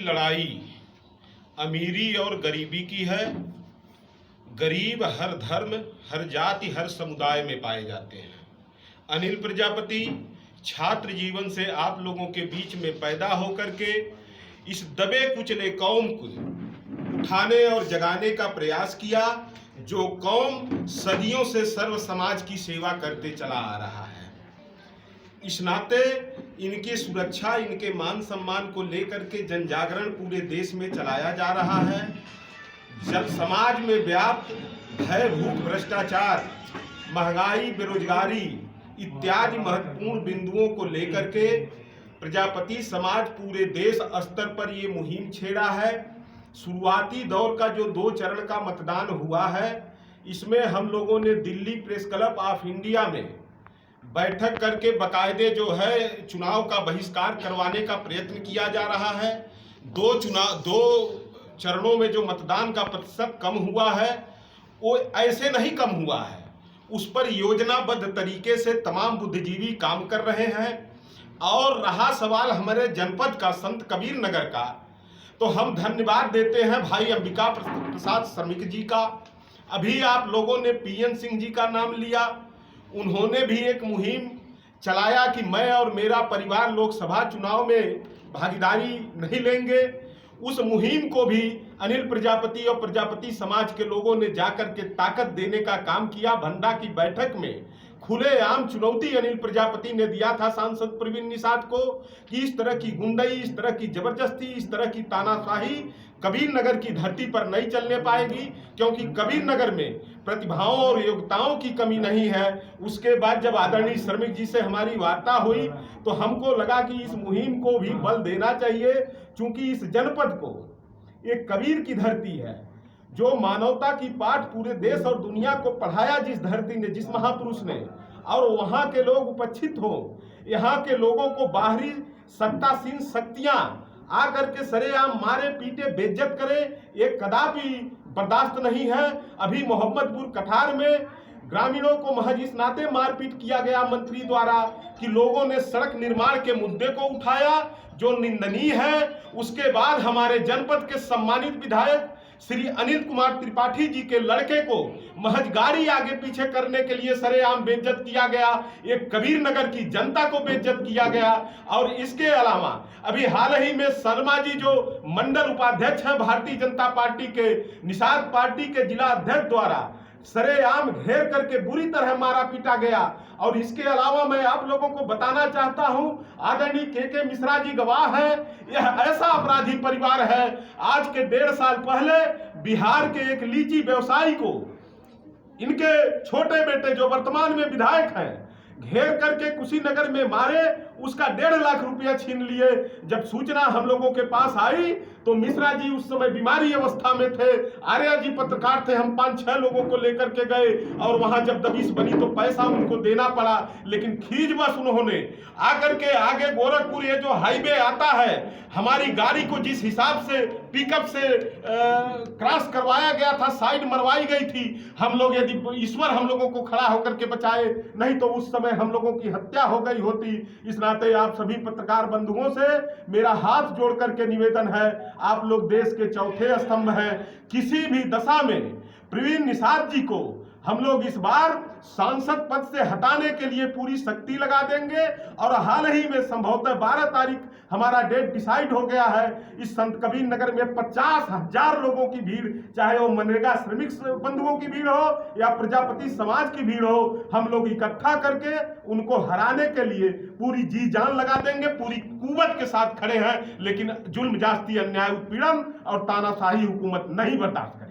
लड़ाई अमीरी और गरीबी की है। गरीब हर धर्म, हर जाति, हर समुदाय में पाए जाते हैं। अनिल प्रजापति छात्र जीवन से आप लोगों के बीच में पैदा होकर के इस दबे कुचले कौम को उठाने और जगाने का प्रयास किया, जो कौम सदियों से सर्व समाज की सेवा करते चला आ रहा है। इस नाते इनकी सुरक्षा, इनके मान सम्मान को लेकर के जन जागरण पूरे देश में चलाया जा रहा है। जब समाज में व्याप्त भय, भूख, भ्रष्टाचार, महंगाई, बेरोजगारी इत्यादि महत्वपूर्ण बिंदुओं को लेकर के प्रजापति समाज पूरे देश स्तर पर ये मुहिम छेड़ा है। शुरुआती दौर का जो 2 चरण का मतदान हुआ है, इसमें हम लोगों ने Delhi press club of India में बैठक करके बाकायदे जो है चुनाव का बहिष्कार करवाने का प्रयत्न किया जा रहा है। 2 चरणों में जो मतदान का प्रतिशत कम हुआ है, वो ऐसे नहीं कम हुआ है, उस पर योजनाबद्ध तरीके से तमाम बुद्धिजीवी काम कर रहे हैं। और रहा सवाल हमारे जनपद का, संत कबीर नगर का, तो हम धन्यवाद देते हैं भाई अंबिका प्रसाद श्रमिक जी का। अभी आप लोगों ने पीएन सिंह जी का नाम लिया, उन्होंने भी एक मुहिम चलाया कि मैं और मेरा परिवार लोकसभा चुनाव में भागीदारी नहीं लेंगे। उस मुहिम को भी अनिल प्रजापति और प्रजापति समाज के लोगों ने जाकर के ताकत देने का काम किया। भंडा की बैठक में खुलेआम चुनौती अनिल प्रजापति ने दिया था सांसद प्रवीण निषाद को कि इस तरह की गुंडई, इस तरह की जबरदस्ती, इस तरह की तानाशाही कबीर नगर की धरती पर नहीं चलने पाएगी, क्योंकि कबीर नगर में प्रतिभाओं और योग्यताओं की कमी नहीं है। उसके बाद जब आदरणीय श्रमिक जी से हमारी वार्ता हुई तो हमको लगा कि इस मुहिम को भी बल देना चाहिए, क्योंकि इस जनपद को एक कबीर की धरती है, जो मानवता की पाठ पूरे देश और दुनिया को पढ़ाया जिस धरती ने, जिस महापुरुष ने, और वहां के लोग उपस्थित हो, यहाँ के लोगों को बाहरी सत्तासीन शक्तियां आकर के सरेआम मारे पीटे बेइज्जत करे, ये कदापि बर्दाश्त नहीं है। अभी मोहम्मदपुर कठार में ग्रामीणों को महज इस नाते मारपीट किया गया मंत्री द्वारा कि लोगों ने सड़क निर्माण के मुद्दे को उठाया, जो निंदनीय है। उसके बाद हमारे जनपद के सम्मानित विधायक श्री अनिल कुमार त्रिपाठी जी के लड़के को महज गाड़ी आगे पीछे करने के लिए सरेआम बेइज्जत किया गया, एक कबीर नगर की जनता को बेइज्जत किया गया। और इसके अलावा अभी हाल ही में शर्मा जी जो मंडल उपाध्यक्ष हैं भारतीय जनता पार्टी के, निषाद पार्टी के जिला अध्यक्ष द्वारा सरेआम घेर करके बुरी तरह मारा पीटा गया। और इसके अलावा मैं आप लोगों को बताना चाहता हूं, आदरणीय के मिश्रा जी गवाह है, यह ऐसा अपराधी परिवार है। आज के 1.5 साल पहले बिहार के एक लीची व्यवसायी को इनके छोटे बेटे जो वर्तमान में विधायक हैं, घेर करके कुशीनगर में मारे, उसका 1.5 लाख रुपया छीन लिए। जब सूचना हम लोगों के पास आई तो मिश्रा जी उस समय बीमारी अवस्था में थे, आर्या जी पत्रकार थे, हम 5-6 लोगों को लेकर के गए और वहां जब दबिश बनी तो पैसा उनको देना पड़ा। लेकिन खींचबस उन्होंने आकर के आगे गोरखपुर ये जो हाईवे आता है, हमारी गाड़ी को जिस हिसाब से पिकअप से क्रॉस करवाया गया था, साइड मरवाई गई थी, हम लोग यदि ईश्वर हम लोगों को खड़ा होकर के बचाए, नहीं तो उस समय हम लोगों की हत्या हो गई होती। इस नाते आप सभी पत्रकार बंधुओं से मेरा हाथ जोड़ करके निवेदन है, आप लोग देश के चौथे स्तंभ हैं। किसी भी दशा में प्रवीण निषाद जी को हम लोग इस बार सांसद पद से हटाने के लिए पूरी शक्ति लगा देंगे। और हाल ही में संभवतः 12 तारीख हमारा डेट डिसाइड हो गया है। इस संत कबीर नगर में 50,000 लोगों की भीड़, चाहे वो मनरेगा श्रमिक बंधुओं की भीड़ हो या प्रजापति समाज की भीड़ हो, हम लोग इकट्ठा करके उनको हराने के लिए पूरी जी जान लगा देंगे, पूरी कुव्वत के साथ खड़े हैं। लेकिन जुल्म, जास्ती, अन्याय, उत्पीड़न और तानाशाही हुकूमत नहीं बर्दाश्त करें।